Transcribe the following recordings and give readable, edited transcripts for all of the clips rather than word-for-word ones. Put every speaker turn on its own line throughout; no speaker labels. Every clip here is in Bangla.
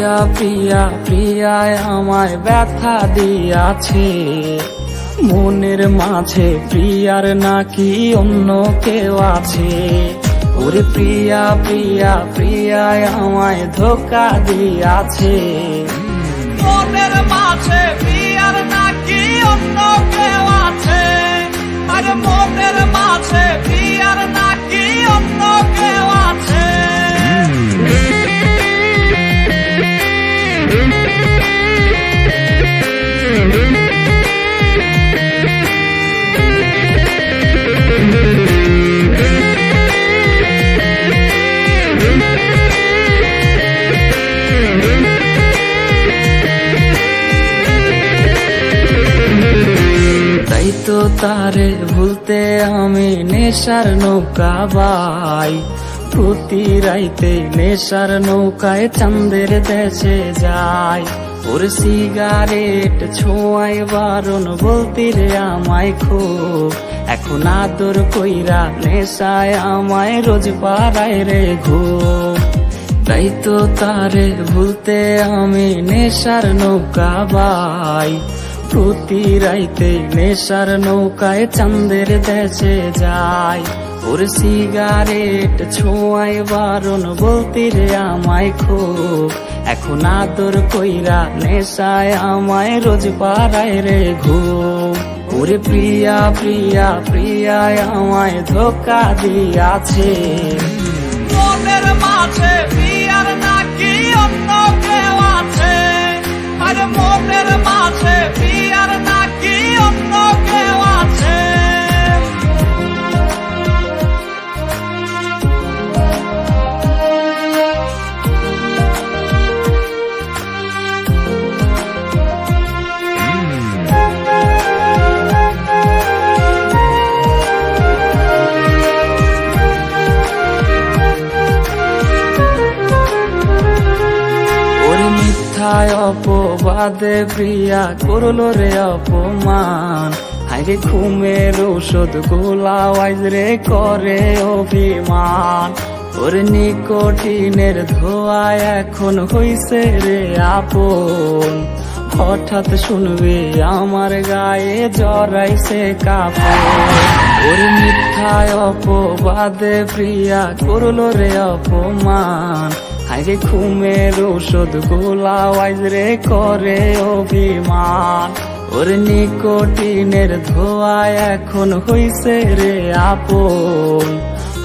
প্রিয়া প্রিয়া প্রিয়ায় আমায় ব্যথা দিয়াছে, মনের মাঝে প্রিয়ার নাকি অন্য কেউ আছে। ওরে প্রিয়া প্রিয়া প্রিয়ায় আমায় ধোকা দিয়াছে,
মনের মাঝে প্রিয়ার নাকি অন্য কেউ আছে। আরে মনের মাঝে প্রিয়ার নাকি অন্য কেউ আছে।
তাই তো তারে ভুলতে আমি নেশার নৌকা বাই, প্রতি রাইতে নেশার নৌকায় চাঁদের দেশে যাই। ওর সিগারেট ছোঁয়ায় বারণ বলতি রে আমায় খুব, এখন আদর কইরা নেশায় আমায় রোজ পাড়ায় রে ঘুম। তাই তো তারে ভুলতে আমি নেশার নৌকা বাই, প্রতি রাইতে নেশার নৌকায় চাঁদের দেশে যাই। ওর সিগারেট ছোঁয়ায় বারণ বলতি রে আমায় খুব, এখন আদর কইরা নেশায় আমায় রোজ পাড়ায় রে ঘুম। ওরে প্রিয়া প্রিয়া প্রিয়ায় আমায় ধোকা দিয়াছে,
মনের মাঝে প্রিয়ার নাকি অন্য কেউ আছে। আরে মনের মাঝে প্রিয়ার নাকি অন্য কেউ আছে।
মিথ্যায় অপবাদে প্রিয়া করলো রে অপমান, হাইরে ঘুমের ঔষধ গোলাওয়াইজ রে করে অভিমান। ওর নিকোটিনের ধোঁয়ায় এখন হইছে রে আপন, হঠাৎ শুনবে আমার গায়ে জড়াইছে কাপড়। ওর মিথ্যায় অপবাদে প্রিয়া করলো রে অপমান, হাইরে ঘুমের ঔষধ গোলাওয়াইজ রে করে অভিমান। ওর নিকোটিনের ধোঁয়ায় এখন হইছে রে আপন,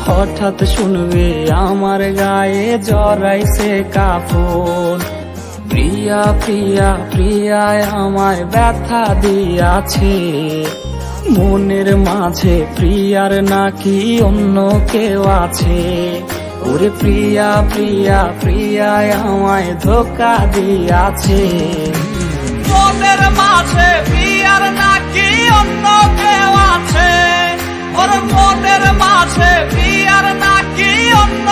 হঠাৎ শুনবে আমার গায়ে জড়াইছে কাপড়। প্রিয়া প্রিয়া প্রিয়ায় আমায় ব্যথা দিয়াছে, মনের মাঝে প্রিয়ার নাকি অন্য কেউ আছে। ওরে প্রিয়া প্রিয়া প্রিয়ায় আমায় ধোকা দিয়াছে,
মনের মাঝে প্রিয়ার নাকি অন্য কেউ আছে। ওর মনের মাঝে প্রিয়ার নাকি অন্য